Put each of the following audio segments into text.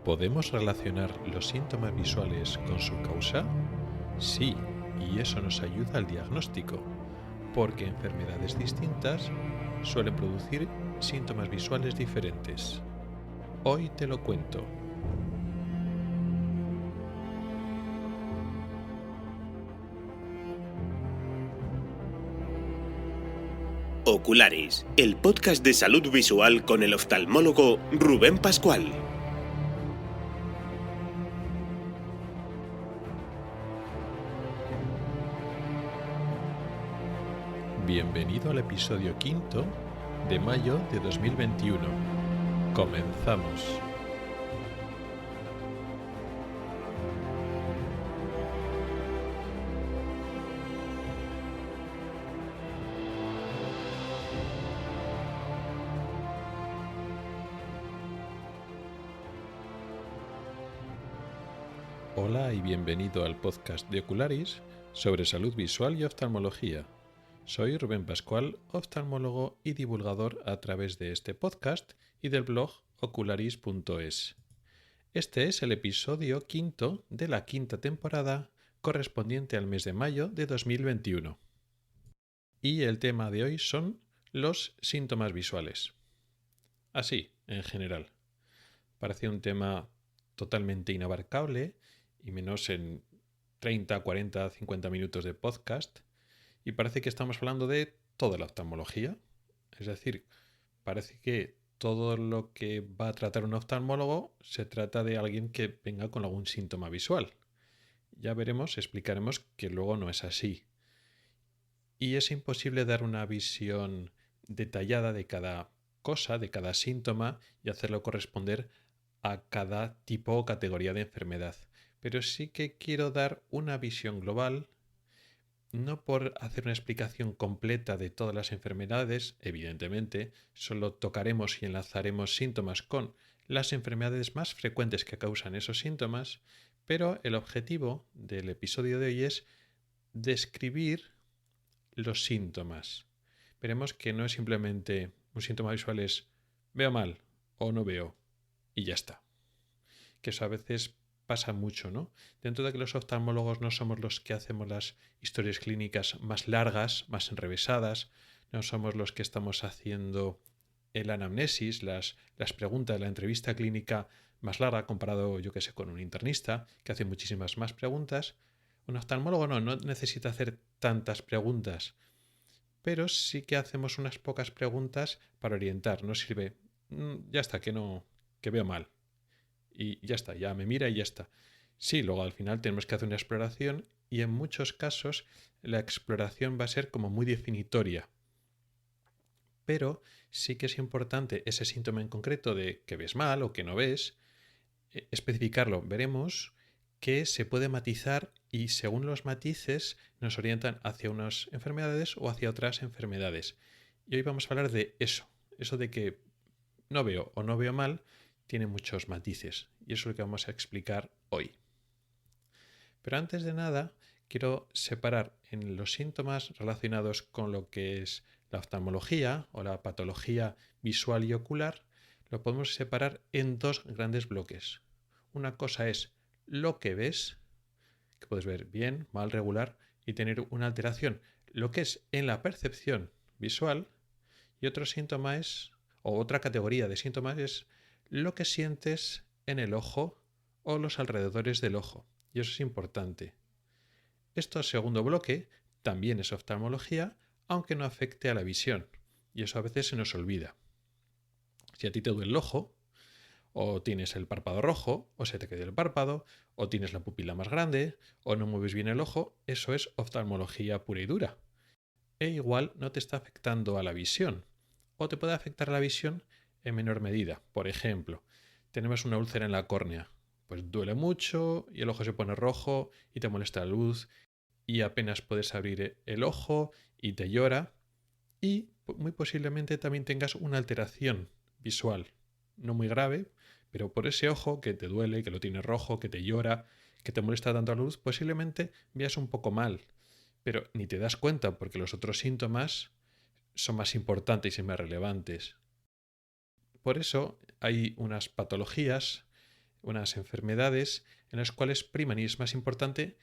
¿Podemos relacionar los síntomas visuales con su causa? Sí, y eso nos ayuda al diagnóstico, porque enfermedades distintas suelen producir síntomas visuales diferentes. Hoy te lo cuento. Ocularis, el podcast de salud visual con el oftalmólogo Rubén Pascual. Bienvenido al episodio 5 de mayo de 2021. Comenzamos. Hola y bienvenido al podcast de Ocularis sobre salud visual y oftalmología. Soy Rubén Pascual, oftalmólogo y divulgador a través de este podcast y del blog ocularis.es. Este es el episodio 5 de la 5ª temporada correspondiente al mes de mayo de 2021. Y el tema de hoy son los síntomas visuales. Así, en general. Parece un tema totalmente inabarcable y menos en 30, 40, 50 minutos de podcast. Y parece que estamos hablando de toda la oftalmología. Es decir, parece que todo lo que va a tratar un oftalmólogo se trata de alguien que venga con algún síntoma visual. Ya veremos, explicaremos que luego no es así. Y es imposible dar una visión detallada de cada cosa, de cada síntoma y hacerlo corresponder a cada tipo o categoría de enfermedad. Pero sí que quiero dar una visión global, no por hacer una explicación completa de todas las enfermedades, evidentemente, solo tocaremos y enlazaremos síntomas con las enfermedades más frecuentes que causan esos síntomas, pero el objetivo del episodio de hoy es describir los síntomas. Veremos que no es simplemente un síntoma visual, es veo mal o no veo y ya está. Que eso a veces pasa mucho, ¿no? Dentro de que los oftalmólogos no somos los que hacemos las historias clínicas más largas, más enrevesadas, no somos los que estamos haciendo el anamnesis, las preguntas de la entrevista clínica más larga comparado, yo que sé, con un internista que hace muchísimas más preguntas. Un oftalmólogo no necesita hacer tantas preguntas, pero sí que hacemos unas pocas preguntas para orientar. Nos sirve, ya está, que veo mal. Y ya está, ya me mira y ya está. Sí, luego al final tenemos que hacer una exploración y en muchos casos la exploración va a ser como muy definitoria. Pero sí que es importante ese síntoma en concreto de que ves mal o que no ves, especificarlo. Veremos que se puede matizar y según los matices nos orientan hacia unas enfermedades o hacia otras enfermedades. Y hoy vamos a hablar de eso de que no veo o no veo mal, tiene muchos matices y eso es lo que vamos a explicar hoy. Pero antes de nada, quiero separar en los síntomas relacionados con lo que es la oftalmología o la patología visual y ocular, lo podemos separar en dos grandes bloques. Una cosa es lo que ves, que puedes ver bien, mal, regular y tener una alteración, lo que es en la percepción visual, y otro síntoma es, o otra categoría de síntomas es lo que sientes en el ojo o los alrededores del ojo. Y eso es importante. Esto segundo bloque también es oftalmología, aunque no afecte a la visión. Y eso a veces se nos olvida. Si a ti te duele el ojo, o tienes el párpado rojo, o se te cae el párpado, o tienes la pupila más grande, o no mueves bien el ojo, eso es oftalmología pura y dura. E igual no te está afectando a la visión, o te puede afectar a la visión en menor medida. Por ejemplo, tenemos una úlcera en la córnea, pues duele mucho y el ojo se pone rojo y te molesta la luz y apenas puedes abrir el ojo y te llora y muy posiblemente también tengas una alteración visual, no muy grave, pero por ese ojo que te duele, que lo tienes rojo, que te llora, que te molesta tanto la luz, posiblemente veas un poco mal, pero ni te das cuenta porque los otros síntomas son más importantes y más relevantes. Por eso hay unas patologías, unas enfermedades en las cuales priman, y es más importante,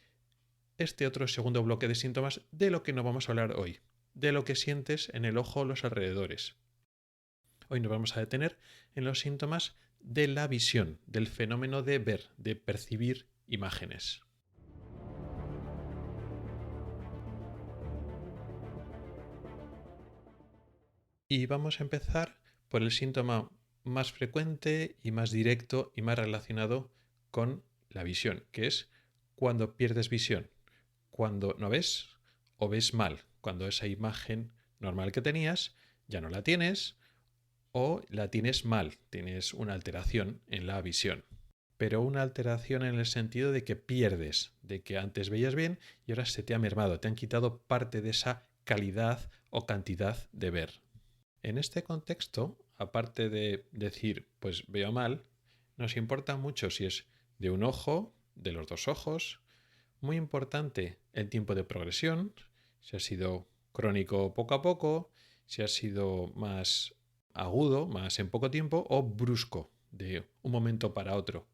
este otro segundo bloque de síntomas de lo que no vamos a hablar hoy, de lo que sientes en el ojo o los alrededores. Hoy nos vamos a detener en los síntomas de la visión, del fenómeno de ver, de percibir imágenes. Y vamos a empezar por el síntoma más frecuente y más directo y más relacionado con la visión, que es cuando pierdes visión, cuando no ves o ves mal, cuando esa imagen normal que tenías ya no la tienes o la tienes mal, tienes una alteración en la visión. Pero una alteración en el sentido de que pierdes, de que antes veías bien y ahora se te ha mermado, te han quitado parte de esa calidad o cantidad de ver. En este contexto, aparte de decir, pues veo mal, nos importa mucho si es de un ojo, de los dos ojos, muy importante el tiempo de progresión, si ha sido crónico poco a poco, si ha sido más agudo, más en poco tiempo, o brusco, de un momento para otro.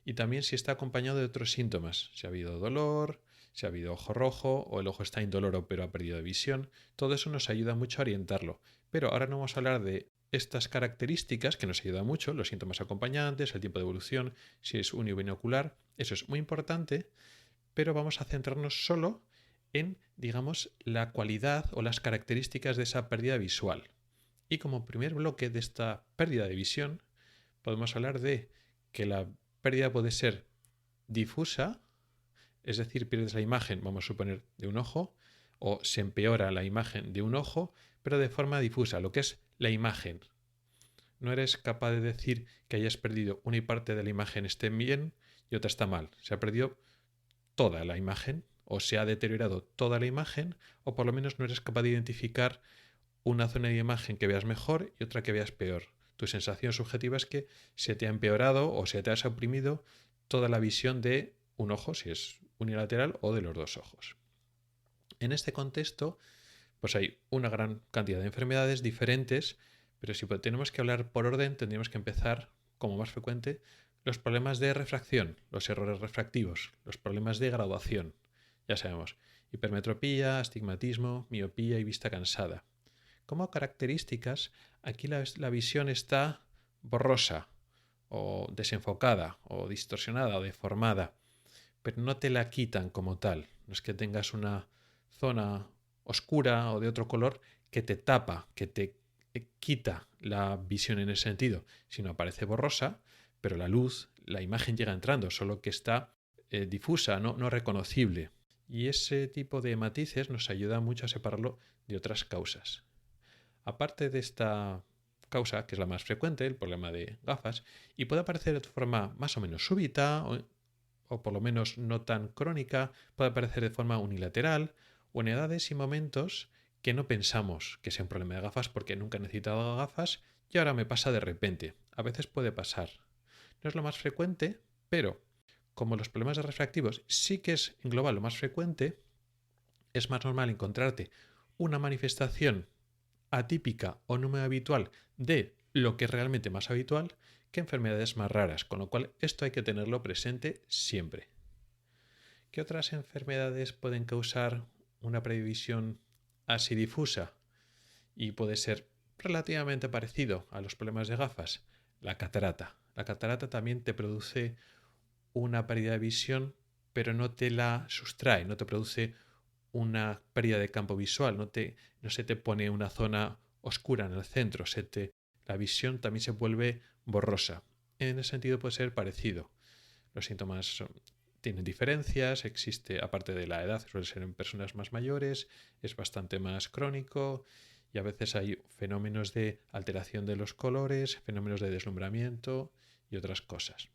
Y también si está acompañado de otros síntomas, si ha habido dolor, si ha habido ojo rojo o el ojo está indoloro pero ha perdido visión, todo eso nos ayuda mucho a orientarlo. Pero ahora no vamos a hablar de estas características que nos ayudan mucho, los síntomas acompañantes, el tiempo de evolución, si es unibinocular, eso es muy importante, pero vamos a centrarnos solo en, digamos, la cualidad o las características de esa pérdida visual. Y como primer bloque de esta pérdida de visión, podemos hablar de que la pérdida puede ser difusa, es decir, pierdes la imagen, vamos a suponer, de un ojo, o se empeora la imagen de un ojo, pero de forma difusa, lo que es la imagen. No eres capaz de decir que hayas perdido una parte de la imagen esté bien y otra está mal. Se ha perdido toda la imagen, o se ha deteriorado toda la imagen, o por lo menos no eres capaz de identificar una zona de imagen que veas mejor y otra que veas peor. Tu sensación subjetiva es que se te ha empeorado o se te ha suprimido toda la visión de un ojo, si es unilateral, o de los dos ojos. En este contexto, pues hay una gran cantidad de enfermedades diferentes, pero si tenemos que hablar por orden, tendríamos que empezar, como más frecuente, los problemas de refracción, los errores refractivos, los problemas de graduación. Ya sabemos, hipermetropía, astigmatismo, miopía y vista cansada. Como características, aquí la visión está borrosa o desenfocada o distorsionada o deformada, pero no te la quitan como tal. No es que tengas una zona oscura o de otro color que te tapa, que te quita la visión en ese sentido, sino aparece borrosa, pero la luz, la imagen llega entrando, solo que está difusa, no reconocible. Y ese tipo de matices nos ayuda mucho a separarlo de otras causas. Aparte de esta causa, que es la más frecuente, el problema de gafas, y puede aparecer de forma más o menos súbita, o por lo menos no tan crónica, puede aparecer de forma unilateral, o en edades y momentos que no pensamos que sea un problema de gafas porque nunca he necesitado gafas y ahora me pasa de repente. A veces puede pasar. No es lo más frecuente, pero como los problemas de refractivos sí que es en global lo más frecuente, es más normal encontrarte una manifestación atípica o no muy habitual de lo que es realmente más habitual que enfermedades más raras, con lo cual esto hay que tenerlo presente siempre. ¿Qué otras enfermedades pueden causar una previsión así difusa? Y puede ser relativamente parecido a los problemas de gafas. La catarata. La catarata también te produce una pérdida de visión, pero no te la sustrae, no te produce una pérdida de campo visual, no se te pone una zona oscura en el centro, la visión también se vuelve borrosa. En ese sentido puede ser parecido. Los síntomas tienen diferencias, existe, aparte de la edad, suele ser en personas más mayores, es bastante más crónico y a veces hay fenómenos de alteración de los colores, fenómenos de deslumbramiento y otras cosas.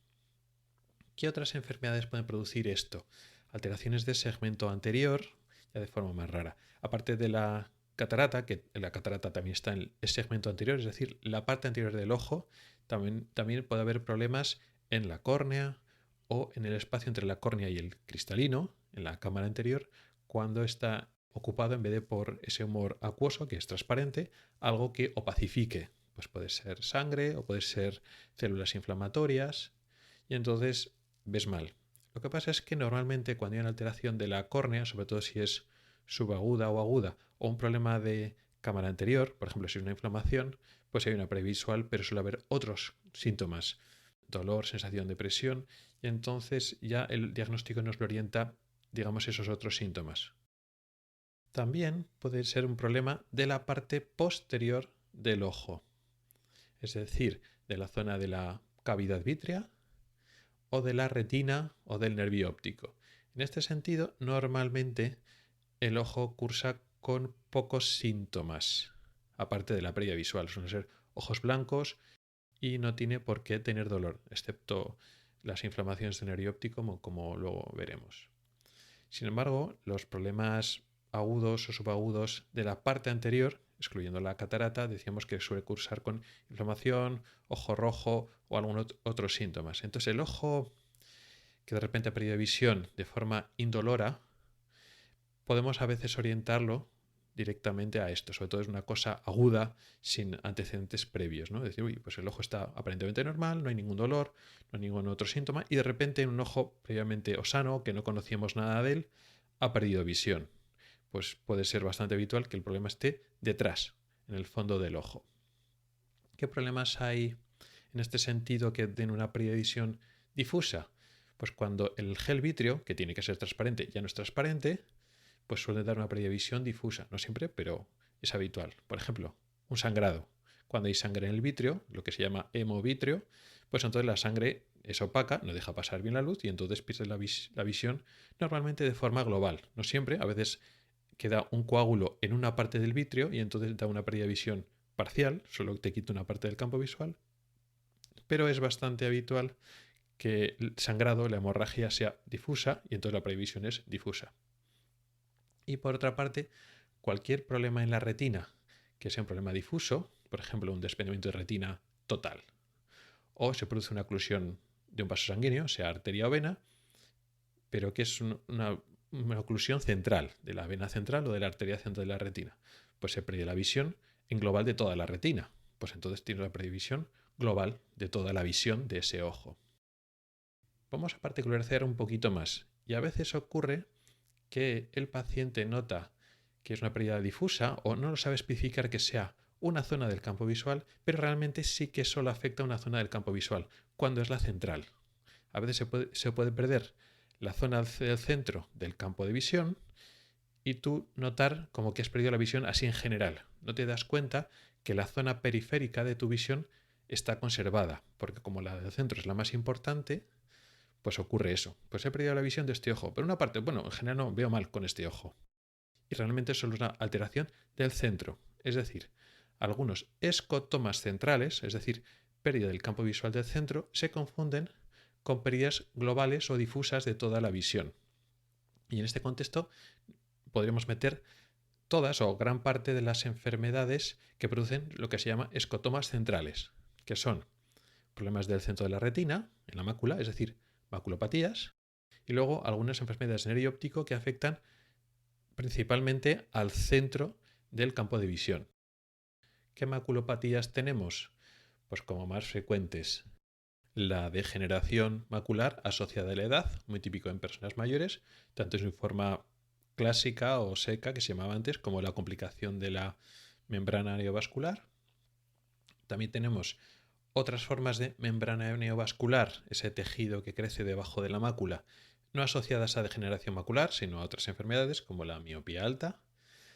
¿Qué otras enfermedades pueden producir esto? Alteraciones del segmento anterior, ya de forma más rara. Aparte de la catarata, que la catarata también está en el segmento anterior, es decir, la parte anterior del ojo, también puede haber problemas en la córnea o en el espacio entre la córnea y el cristalino, en la cámara anterior, cuando está ocupado en vez de por ese humor acuoso, que es transparente, algo que opacifique. Pues puede ser sangre o puede ser células inflamatorias y entonces ves mal. Lo que pasa es que normalmente cuando hay una alteración de la córnea, sobre todo si es subaguda o aguda, o un problema de cámara anterior, por ejemplo, si es una inflamación, pues hay una previsual, pero suele haber otros síntomas, dolor, sensación de presión, y entonces ya el diagnóstico nos lo orienta, digamos, esos otros síntomas. También puede ser un problema de la parte posterior del ojo, es decir, de la zona de la cavidad vítrea o de la retina o del nervio óptico. En este sentido, normalmente el ojo cursa con pocos síntomas, aparte de la pérdida visual. Suelen ser ojos blancos y no tiene por qué tener dolor, excepto las inflamaciones del nervio óptico, como luego veremos. Sin embargo, los problemas agudos o subagudos de la parte anterior, excluyendo la catarata, decíamos que suele cursar con inflamación, ojo rojo o algunos otros síntomas. Entonces el ojo que de repente ha perdido visión de forma indolora, podemos a veces orientarlo directamente a esto. Sobre todo es una cosa aguda sin antecedentes previos, ¿no? Decir, uy, pues el ojo está aparentemente normal, no hay ningún dolor, no hay ningún otro síntoma, y de repente en un ojo previamente sano, que no conocíamos nada de él, ha perdido visión. Pues puede ser bastante habitual que el problema esté detrás, en el fondo del ojo. ¿Qué problemas hay en este sentido que den una pérdida de visión difusa? Pues cuando el gel vítreo, que tiene que ser transparente, ya no es transparente, pues suele dar una pérdida de visión difusa. No siempre, pero es habitual. Por ejemplo, un sangrado. Cuando hay sangre en el vítreo, lo que se llama hemovítrea, pues entonces la sangre es opaca, no deja pasar bien la luz y entonces pierdes la visión normalmente de forma global. No siempre, a veces queda un coágulo en una parte del vítreo y entonces da una pérdida de visión parcial, solo te quita una parte del campo visual, pero es bastante habitual que el sangrado, la hemorragia sea difusa y entonces la pérdida de visión es difusa. Y por otra parte, cualquier problema en la retina que sea un problema difuso, por ejemplo un desprendimiento de retina total, o se produce una oclusión de un vaso sanguíneo, sea arteria o vena, pero que es una oclusión central, de la vena central o de la arteria central de la retina, pues se pierde la visión en global de toda la retina, pues entonces tiene una previsión global de toda la visión de ese ojo. Vamos a particularizar un poquito más, y a veces ocurre que el paciente nota que es una pérdida difusa o no lo sabe especificar que sea una zona del campo visual, pero realmente sí que solo afecta a una zona del campo visual, cuando es la central. A veces se puede perder la zona del centro del campo de visión y tú notar como que has perdido la visión así en general. No te das cuenta que la zona periférica de tu visión está conservada, porque como la del centro es la más importante, pues ocurre eso. Pues he perdido la visión de este ojo. Pero una parte, bueno, en general no veo mal con este ojo. Y realmente solo es una alteración del centro. Es decir, algunos escotomas centrales, es decir, pérdida del campo visual del centro, se confunden con pérdidas globales o difusas de toda la visión. Y en este contexto podríamos meter todas o gran parte de las enfermedades que producen lo que se llama escotomas centrales, que son problemas del centro de la retina, en la mácula, es decir, maculopatías, y luego algunas enfermedades de nervio óptico que afectan principalmente al centro del campo de visión. ¿Qué maculopatías tenemos? Pues como más frecuentes, la degeneración macular asociada a la edad, muy típico en personas mayores, tanto en su forma clásica o seca, que se llamaba antes, como la complicación de la membrana neovascular. También tenemos otras formas de membrana neovascular, ese tejido que crece debajo de la mácula, no asociadas a degeneración macular, sino a otras enfermedades como la miopía alta.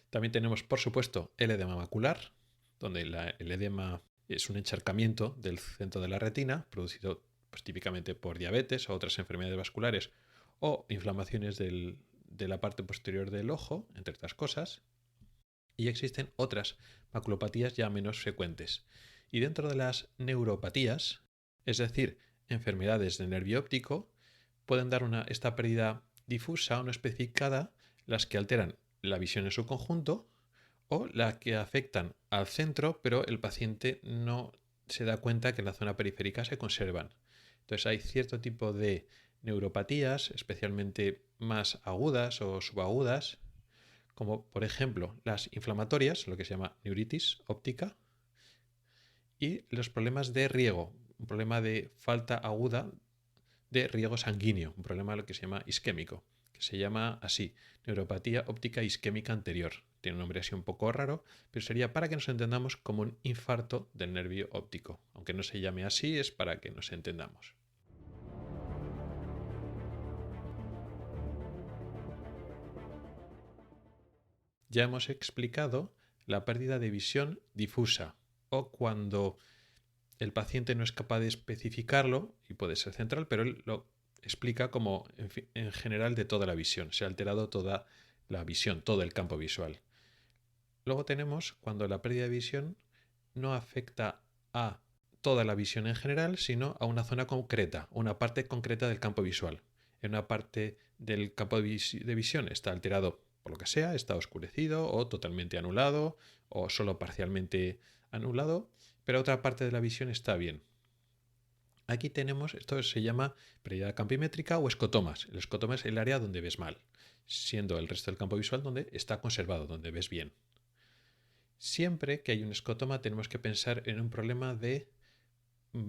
También tenemos, por supuesto, el edema macular, donde el edema es un encharcamiento del centro de la retina, producido pues, típicamente por diabetes o otras enfermedades vasculares o inflamaciones de la parte posterior del ojo, entre otras cosas. Y existen otras maculopatías ya menos frecuentes. Y dentro de las neuropatías, es decir, enfermedades del nervio óptico, pueden dar esta pérdida difusa o no especificada, las que alteran la visión en su conjunto o las que afectan al centro, pero el paciente no se da cuenta que en la zona periférica se conservan. Entonces hay cierto tipo de neuropatías, especialmente más agudas o subagudas, como por ejemplo las inflamatorias, lo que se llama neuritis óptica, y los problemas de riego, un problema de falta aguda de riego sanguíneo, un problema lo que se llama isquémico, que se llama así, neuropatía óptica isquémica anterior. Tiene un nombre así un poco raro, pero sería para que nos entendamos como un infarto del nervio óptico. Aunque no se llame así, es para que nos entendamos. Ya hemos explicado la pérdida de visión difusa o cuando el paciente no es capaz de especificarlo, y puede ser central, pero él lo explica como en general de toda la visión. Se ha alterado toda la visión, todo el campo visual. Luego tenemos cuando la pérdida de visión no afecta a toda la visión en general, sino a una zona concreta, una parte concreta del campo visual. En una parte del campo de visión está alterado por lo que sea, está oscurecido o totalmente anulado o solo parcialmente anulado, pero otra parte de la visión está bien. Aquí tenemos, esto se llama pérdida campimétrica o escotomas. El escotoma es el área donde ves mal, siendo el resto del campo visual donde está conservado, donde ves bien. Siempre que hay un escotoma tenemos que pensar en un problema de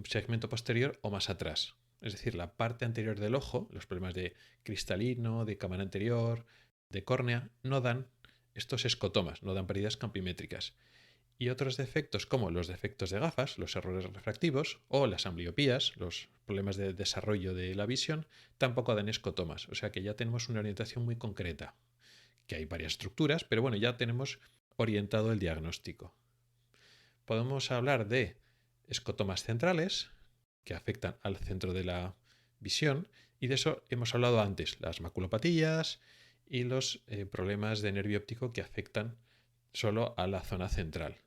segmento posterior o más atrás. Es decir, la parte anterior del ojo, los problemas de cristalino, de cámara anterior, de córnea, no dan estos escotomas, no dan pérdidas campimétricas. Y otros defectos como los defectos de gafas, los errores refractivos o las ambliopías, los problemas de desarrollo de la visión, tampoco dan escotomas. O sea que ya tenemos una orientación muy concreta, que hay varias estructuras, pero bueno, ya tenemos orientado el diagnóstico. Podemos hablar de escotomas centrales, que afectan al centro de la visión, y de eso hemos hablado antes, las maculopatías y los problemas de nervio óptico que afectan solo a la zona central.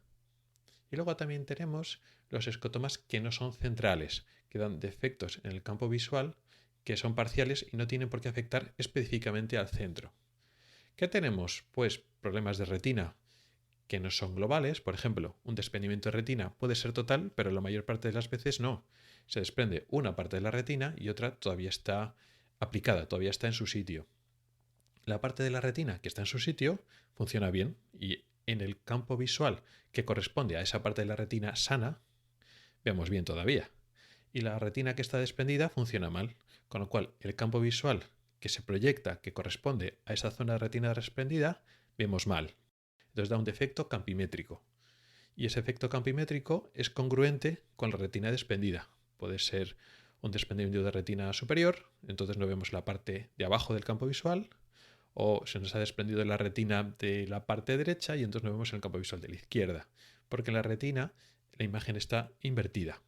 Y luego también tenemos los escotomas que no son centrales, que dan defectos en el campo visual, que son parciales y no tienen por qué afectar específicamente al centro. ¿Qué tenemos? Pues problemas de retina que no son globales. Por ejemplo, un desprendimiento de retina puede ser total, pero la mayor parte de las veces no. Se desprende una parte de la retina y otra todavía está aplicada, todavía está en su sitio. La parte de la retina que está en su sitio funciona bien y en el campo visual que corresponde a esa parte de la retina sana, vemos bien todavía. Y la retina que está desprendida funciona mal, con lo cual el campo visual que se proyecta, que corresponde a esa zona de retina desprendida, vemos mal. Entonces da un defecto campimétrico. Y ese efecto campimétrico es congruente con la retina desprendida. Puede ser un desprendimiento de retina superior, entonces no vemos la parte de abajo del campo visual, o se nos ha desprendido la retina de la parte derecha y entonces no vemos el campo visual de la izquierda, porque en la retina la imagen está invertida.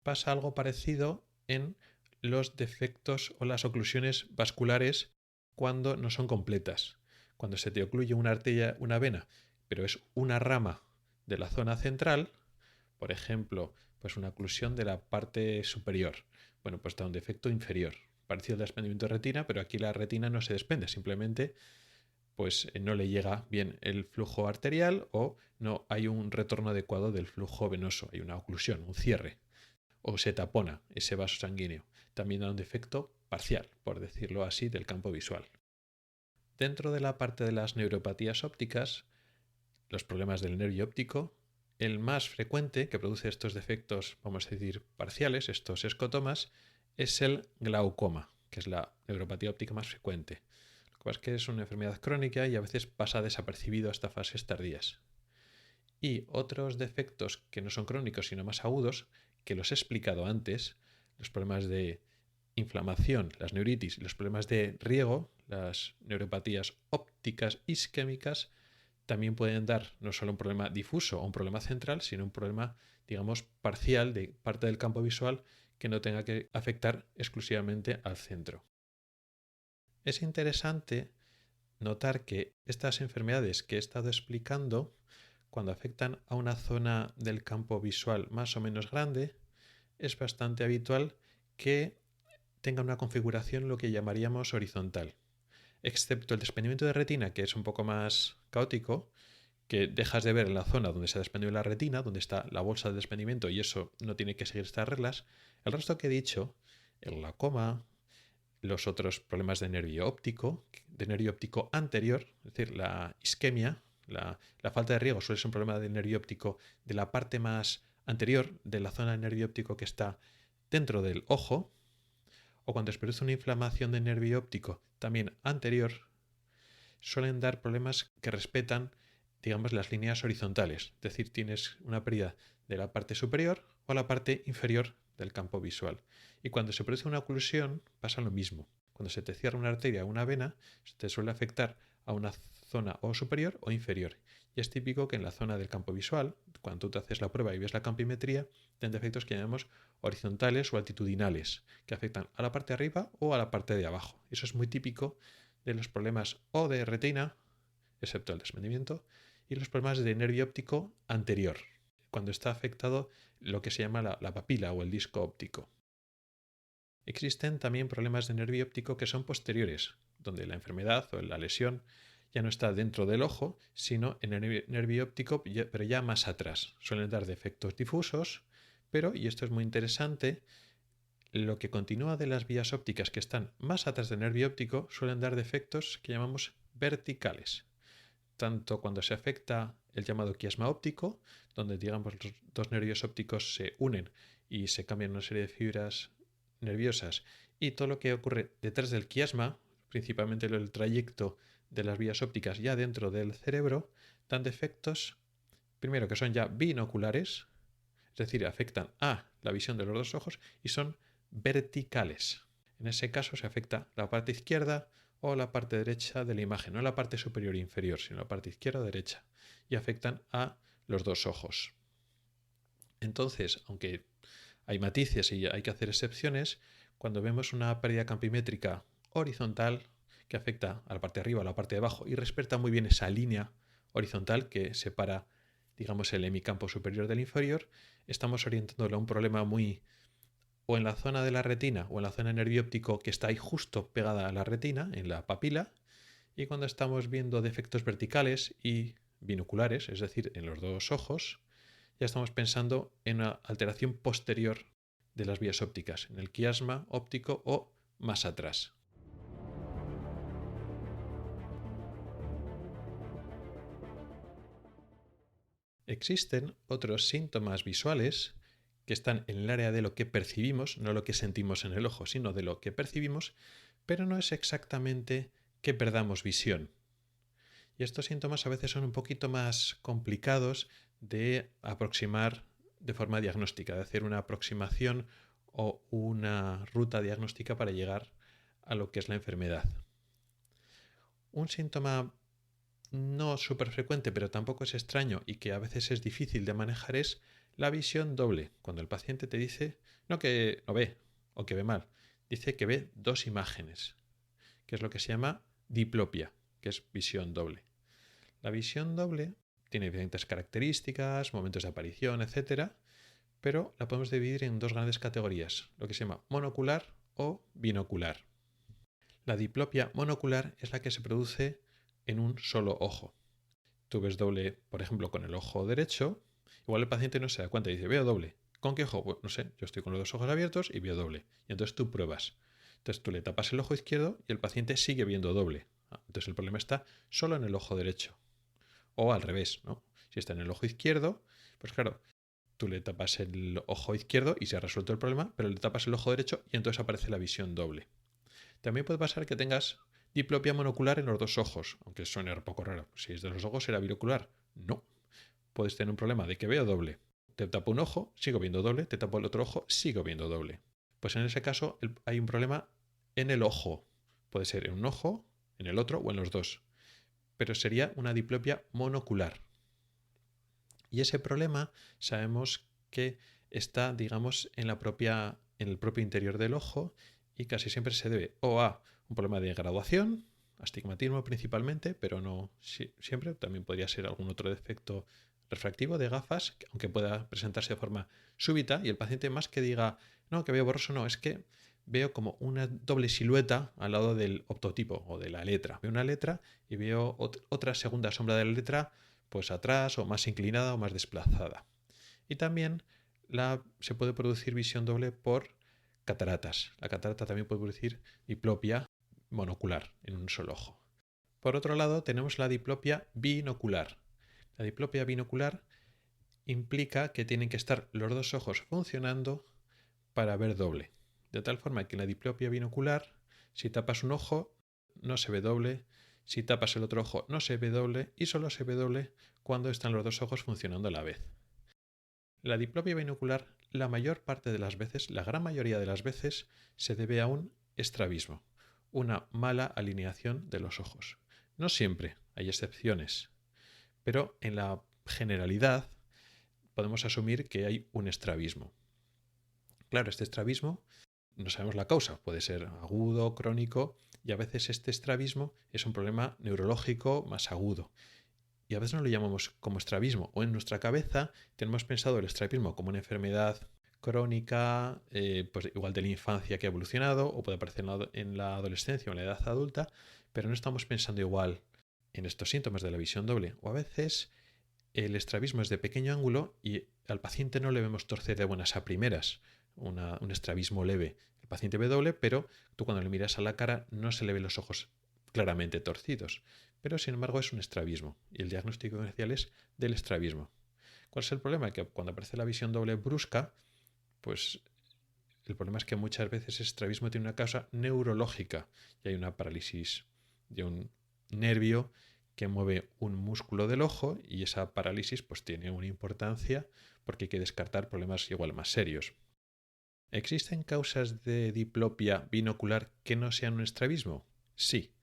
Pasa algo parecido en los defectos o las oclusiones vasculares cuando no son completas. Cuando se te ocluye una arteria, una vena, pero es una rama de la zona central, por ejemplo, pues una oclusión de la parte superior. Bueno, pues da un defecto inferior, parecido al desprendimiento de retina, pero aquí la retina no se desprende, simplemente pues no le llega bien el flujo arterial o no hay un retorno adecuado del flujo venoso, hay una oclusión, un cierre, o se tapona ese vaso sanguíneo. También da un defecto parcial, por decirlo así, del campo visual. Dentro de la parte de las neuropatías ópticas, los problemas del nervio óptico, el más frecuente que produce estos defectos, vamos a decir, parciales, estos escotomas, es el glaucoma, que es la neuropatía óptica más frecuente. Lo que pasa es que es una enfermedad crónica y a veces pasa desapercibido hasta fases tardías. Y otros defectos que no son crónicos sino más agudos, que los he explicado antes, los problemas de inflamación, las neuritis y los problemas de riego, las neuropatías ópticas isquémicas, también pueden dar no solo un problema difuso o un problema central, sino un problema, digamos, parcial de parte del campo visual que no tenga que afectar exclusivamente al centro. Es interesante notar que estas enfermedades que he estado explicando, cuando afectan a una zona del campo visual más o menos grande, es bastante habitual que tenga una configuración lo que llamaríamos horizontal, excepto el desprendimiento de retina, que es un poco más caótico, que dejas de ver en la zona donde se ha desprendido la retina, donde está la bolsa de desprendimiento y eso no tiene que seguir estas reglas. El resto que he dicho, el glaucoma, los otros problemas de nervio óptico anterior, es decir, la isquemia, la falta de riego suele ser un problema de nervio óptico de la parte más anterior de la zona de nervio óptico que está dentro del ojo, o cuando se produce una inflamación del nervio óptico también anterior, suelen dar problemas que respetan, digamos, las líneas horizontales. Es decir, tienes una pérdida de la parte superior o la parte inferior del campo visual. Y cuando se produce una oclusión pasa lo mismo. Cuando se te cierra una arteria o una vena, se te suele afectar a una zona o superior o inferior. Y es típico que en la zona del campo visual, cuando tú te haces la prueba y ves la campimetría, ten defectos que llamamos horizontales o altitudinales, que afectan a la parte de arriba o a la parte de abajo. Eso es muy típico de los problemas o de retina, excepto el desprendimiento, y los problemas de nervio óptico anterior, cuando está afectado lo que se llama la papila o el disco óptico. Existen también problemas de nervio óptico que son posteriores, donde la enfermedad o la lesión ya no está dentro del ojo, sino en el nervio óptico, pero ya más atrás. Suelen dar defectos difusos, pero, y esto es muy interesante, lo que continúa de las vías ópticas que están más atrás del nervio óptico suelen dar defectos que llamamos verticales. Tanto cuando se afecta el llamado quiasma óptico, donde digamos los dos nervios ópticos se unen y se cambian una serie de fibras nerviosas, y todo lo que ocurre detrás del quiasma, principalmente el trayecto de las vías ópticas ya dentro del cerebro, dan defectos, primero que son ya binoculares, es decir, afectan a la visión de los dos ojos y son verticales. En ese caso se afecta la parte izquierda o la parte derecha de la imagen, no la parte superior e inferior, sino la parte izquierda o derecha, y afectan a los dos ojos. Entonces, aunque hay matices y hay que hacer excepciones, cuando vemos una pérdida campimétrica horizontal que afecta a la parte de arriba o a la parte de abajo y respeta muy bien esa línea horizontal que separa, digamos, el hemicampo superior del inferior, estamos orientándolo a un problema muy o en la zona de la retina o en la zona del nervio óptico que está ahí justo pegada a la retina, en la papila, y cuando estamos viendo defectos verticales y binoculares, es decir, en los dos ojos, ya estamos pensando en una alteración posterior de las vías ópticas, en el quiasma óptico o más atrás. Existen otros síntomas visuales que están en el área de lo que percibimos, no lo que sentimos en el ojo, sino de lo que percibimos, pero no es exactamente que perdamos visión. Y estos síntomas a veces son un poquito más complicados de aproximar de forma diagnóstica, de hacer una aproximación o una ruta diagnóstica para llegar a lo que es la enfermedad. Un síntoma no súper frecuente, pero tampoco es extraño y que a veces es difícil de manejar es la visión doble. Cuando el paciente te dice, no que no ve o que ve mal, dice que ve dos imágenes, que es lo que se llama diplopia, que es visión doble. La visión doble tiene diferentes características, momentos de aparición, etc., pero la podemos dividir en dos grandes categorías, lo que se llama monocular o binocular. La diplopia monocular es la que se produce en un solo ojo. Tú ves doble, por ejemplo, con el ojo derecho, igual el paciente no se da cuenta y dice, veo doble. ¿Con qué ojo? Pues no sé, yo estoy con los dos ojos abiertos y veo doble. Y entonces tú pruebas. Entonces tú le tapas el ojo izquierdo y el paciente sigue viendo doble. Entonces el problema está solo en el ojo derecho. O al revés, ¿no? Si está en el ojo izquierdo, pues claro, tú le tapas el ojo izquierdo y se ha resuelto el problema, pero le tapas el ojo derecho y entonces aparece la visión doble. También puede pasar que tengas diplopia monocular en los dos ojos, aunque suene un poco raro. Si es de los ojos, será bilocular. No. Puedes tener un problema de que veo doble. Te tapo un ojo, sigo viendo doble. Te tapo el otro ojo, sigo viendo doble. Pues en ese caso hay un problema en el ojo. Puede ser en un ojo, en el otro o en los dos. Pero sería una diplopia monocular. Y ese problema sabemos que está, digamos, en el propio interior del ojo y casi siempre se debe o a un problema de graduación, astigmatismo principalmente, pero no siempre, también podría ser algún otro defecto refractivo de gafas, aunque pueda presentarse de forma súbita y el paciente más que diga, no, que veo borroso, no, es que veo como una doble silueta al lado del optotipo o de la letra. Veo una letra y veo otra segunda sombra de la letra pues atrás o más inclinada o más desplazada. Y también se puede producir visión doble por cataratas. La catarata también puede producir diplopia monocular en un solo ojo. Por otro lado, tenemos la diplopia binocular. La diplopia binocular implica que tienen que estar los dos ojos funcionando para ver doble. De tal forma que en la diplopia binocular, si tapas un ojo, no se ve doble, si tapas el otro ojo, no se ve doble y solo se ve doble cuando están los dos ojos funcionando a la vez. La diplopia binocular, la mayor parte de las veces, la gran mayoría de las veces, se debe a un estrabismo, una mala alineación de los ojos. No siempre, hay excepciones, pero en la generalidad podemos asumir que hay un estrabismo. Claro, este estrabismo no sabemos la causa, puede ser agudo, crónico, y a veces este estrabismo es un problema neurológico más agudo. Y a veces no lo llamamos como estrabismo, o en nuestra cabeza tenemos pensado el estrabismo como una enfermedad crónica, pues igual de la infancia que ha evolucionado, o puede aparecer en la adolescencia o en la edad adulta, pero no estamos pensando igual en estos síntomas de la visión doble. O a veces el estrabismo es de pequeño ángulo y al paciente no le vemos torcer de buenas a primeras, un estrabismo leve. El paciente ve doble, pero tú cuando le miras a la cara no se le ven los ojos claramente torcidos, pero sin embargo es un estrabismo y el diagnóstico inicial es del estrabismo. ¿Cuál es el problema? Que cuando aparece la visión doble brusca, pues el problema es que muchas veces el estrabismo tiene una causa neurológica y hay una parálisis de un nervio que mueve un músculo del ojo y esa parálisis pues tiene una importancia porque hay que descartar problemas igual más serios. ¿Existen causas de diplopia binocular que no sean un estrabismo? Sí,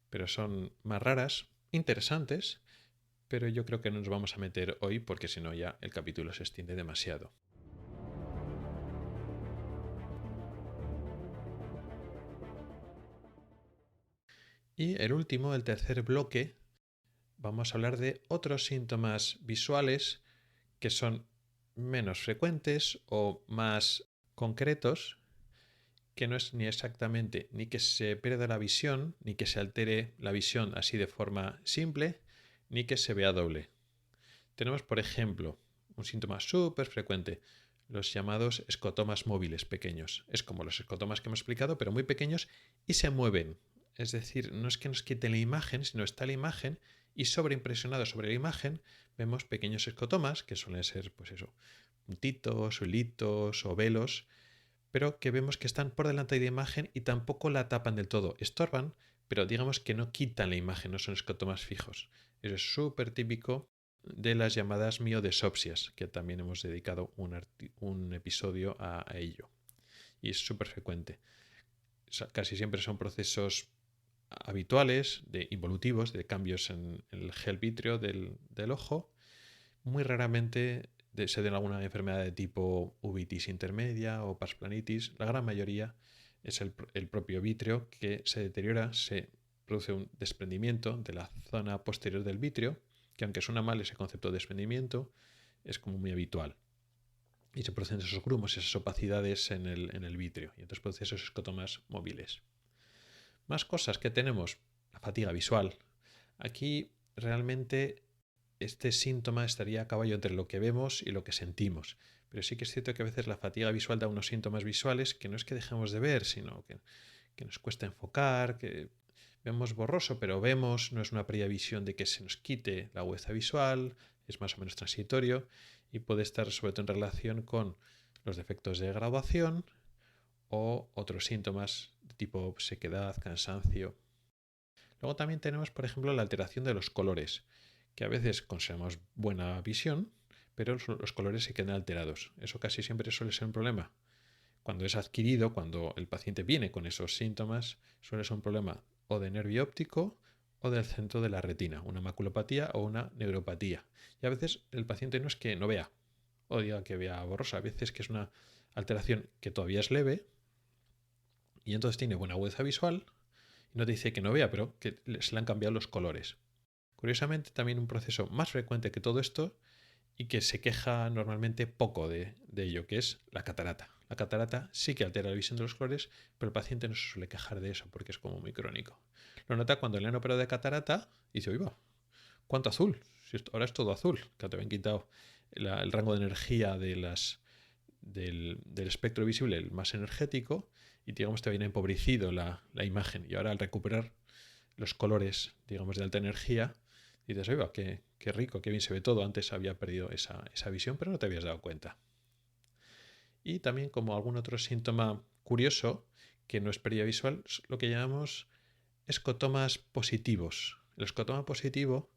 pero son más raras, interesantes, pero yo creo que no nos vamos a meter hoy porque si no ya el capítulo se extiende demasiado. Y el último, el tercer bloque, vamos a hablar de otros síntomas visuales que son menos frecuentes o más concretos, que no es ni exactamente ni que se pierda la visión, ni que se altere la visión así de forma simple, ni que se vea doble. Tenemos, por ejemplo, un síntoma súper frecuente, los llamados escotomas móviles pequeños. Es como los escotomas que hemos explicado, pero muy pequeños y se mueven. Es decir, no es que nos quiten la imagen, sino está la imagen y sobreimpresionado sobre la imagen vemos pequeños escotomas, que suelen ser, pues eso, puntitos, hilitos o velos, pero que vemos que están por delante de la imagen y tampoco la tapan del todo. Estorban, pero digamos que no quitan la imagen, no son escotomas fijos. Eso es súper típico de las llamadas miodesopsias, que también hemos dedicado un episodio a ello. Y es súper frecuente. Casi siempre son procesos habituales, involutivos, de cambios en el gel vítreo del ojo. Muy raramente se den alguna enfermedad de tipo uveitis intermedia o parsplanitis. La gran mayoría es el propio vítreo que se deteriora, se produce un desprendimiento de la zona posterior del vítreo, que aunque suena mal ese concepto de desprendimiento, es como muy habitual. Y se producen esos grumos, esas opacidades en el vítreo, y entonces producen esos escotomas móviles. Más cosas que tenemos, la fatiga visual. Aquí realmente este síntoma estaría a caballo entre lo que vemos y lo que sentimos. Pero sí que es cierto que a veces la fatiga visual da unos síntomas visuales que no es que dejemos de ver, sino que nos cuesta enfocar, que vemos borroso, pero vemos, no es una previsión de que se nos quite la agudeza visual, es más o menos transitorio y puede estar sobre todo en relación con los defectos de graduación o otros síntomas de tipo sequedad, cansancio. Luego también tenemos, por ejemplo, la alteración de los colores, que a veces conservamos buena visión, pero los colores se quedan alterados. Eso casi siempre suele ser un problema. Cuando es adquirido, cuando el paciente viene con esos síntomas, suele ser un problema o de nervio óptico o del centro de la retina, una maculopatía o una neuropatía. Y a veces el paciente no es que no vea o diga que vea borrosa, a veces que es una alteración que todavía es leve y entonces tiene buena agudeza visual y no te dice que no vea, pero que se le han cambiado los colores. Curiosamente, también un proceso más frecuente que todo esto y que se queja normalmente poco de ello, que es la catarata. La catarata sí que altera la visión de los colores, pero el paciente no se suele quejar de eso porque es como muy crónico. Lo nota cuando le han operado de catarata y dice, oiga, ¿cuánto azul? Si ahora es todo azul, que te habían quitado el rango de energía del espectro visible, el más energético, y digamos te habían empobrecido la imagen. Y ahora al recuperar los colores, digamos, de alta energía, dices, oiga, qué rico, qué bien se ve todo. Antes había perdido esa visión, pero no te habías dado cuenta. Y también como algún otro síntoma curioso que no es pérdida visual, es lo que llamamos escotomas positivos. El escotoma positivo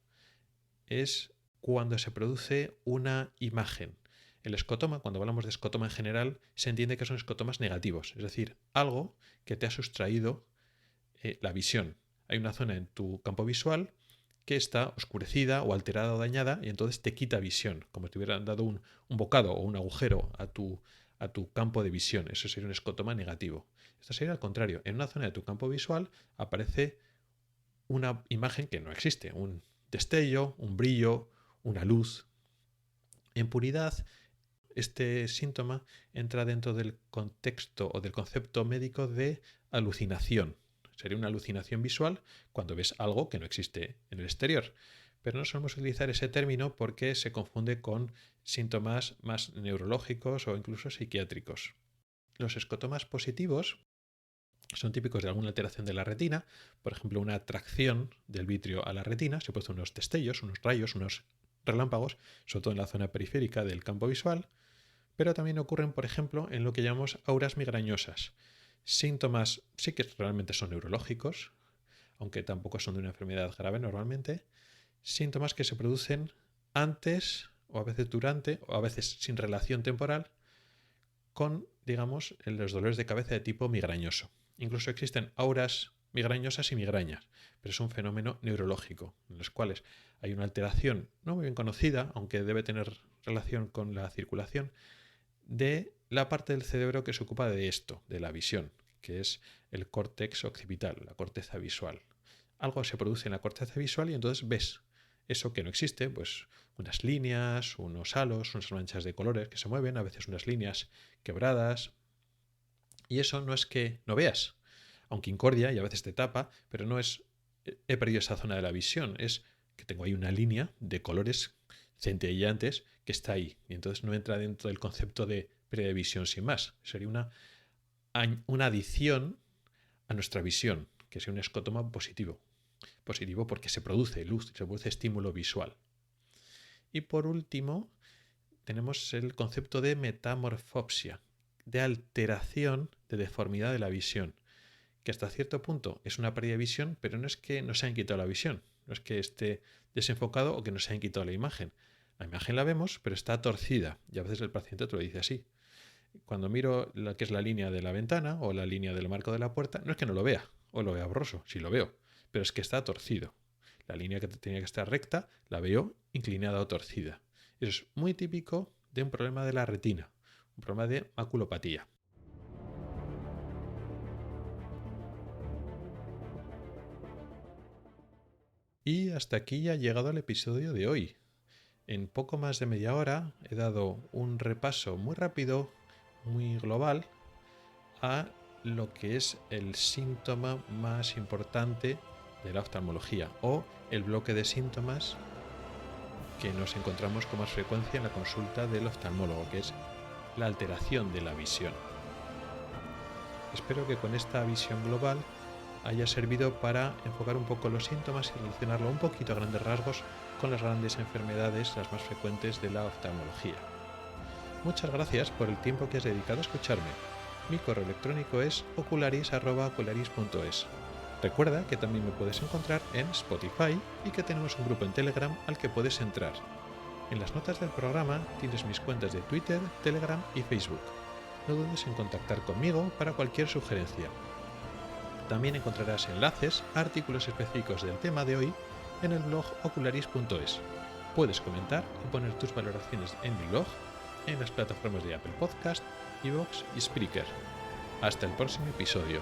es cuando se produce una imagen. El escotoma, cuando hablamos de escotoma en general, se entiende que son escotomas negativos, es decir, algo que te ha sustraído la visión. Hay una zona en tu campo visual que está oscurecida o alterada o dañada y entonces te quita visión, como si te hubieran dado un bocado o un agujero a tu campo de visión. Eso sería un escotoma negativo. Esto sería al contrario. En una zona de tu campo visual aparece una imagen que no existe, un destello, un brillo, una luz. En puridad, este síntoma entra dentro del contexto o del concepto médico de alucinación. Sería una alucinación visual cuando ves algo que no existe en el exterior. Pero no solemos utilizar ese término porque se confunde con síntomas más neurológicos o incluso psiquiátricos. Los escotomas positivos son típicos de alguna alteración de la retina, por ejemplo, una atracción del vitrio a la retina, se producen unos destellos, unos rayos, unos relámpagos, sobre todo en la zona periférica del campo visual, pero también ocurren, por ejemplo, en lo que llamamos auras migrañosas. Síntomas sí que realmente son neurológicos, aunque tampoco son de una enfermedad grave normalmente, síntomas que se producen antes o a veces durante o a veces sin relación temporal con, digamos, los dolores de cabeza de tipo migrañoso. Incluso existen auras migrañosas y migrañas, pero es un fenómeno neurológico, en los cuales hay una alteración no muy bien conocida, aunque debe tener relación con la circulación, de la parte del cerebro que se ocupa de esto, de la visión, que es el córtex occipital, la corteza visual. Algo se produce en la corteza visual y entonces ves eso que no existe, pues unas líneas, unos halos, unas manchas de colores que se mueven, a veces unas líneas quebradas. Y eso no es que no veas, aunque incordia y a veces te tapa, pero no es he perdido esa zona de la visión, es que tengo ahí una línea de colores centelleantes que está ahí. Y entonces no entra dentro del concepto de pérdida de visión sin más. Sería una adición a nuestra visión, que sería un escotoma positivo. Positivo porque se produce luz, se produce estímulo visual. Y por último, tenemos el concepto de metamorfopsia, de alteración, de deformidad de la visión, que hasta cierto punto es una pérdida de visión, pero no es que nos hayan quitado la visión, no es que esté desenfocado o que nos hayan quitado la imagen. La imagen la vemos, pero está torcida, y a veces el paciente te lo dice así. Cuando miro lo que es la línea de la ventana o la línea del marco de la puerta, no es que no lo vea o lo vea borroso, sí lo veo, pero es que está torcido. La línea que tenía que estar recta la veo inclinada o torcida. Eso es muy típico de un problema de la retina, un problema de maculopatía. Y hasta aquí ya ha llegado el episodio de hoy. En poco más de media hora he dado un repaso muy rápido, muy global, a lo que es el síntoma más importante de la oftalmología o el bloque de síntomas que nos encontramos con más frecuencia en la consulta del oftalmólogo, que es la alteración de la visión. Espero que con esta visión global haya servido para enfocar un poco los síntomas y relacionarlo un poquito a grandes rasgos con las grandes enfermedades, las más frecuentes de la oftalmología. Muchas gracias por el tiempo que has dedicado a escucharme. Mi correo electrónico es ocularis@ocularis.es. Recuerda que también me puedes encontrar en Spotify y que tenemos un grupo en Telegram al que puedes entrar. En las notas del programa tienes mis cuentas de Twitter, Telegram y Facebook. No dudes en contactar conmigo para cualquier sugerencia. También encontrarás enlaces a artículos específicos del tema de hoy en el blog ocularis.es. Puedes comentar y poner tus valoraciones en mi blog, en las plataformas de Apple Podcast, iVoox y Spreaker. Hasta el próximo episodio.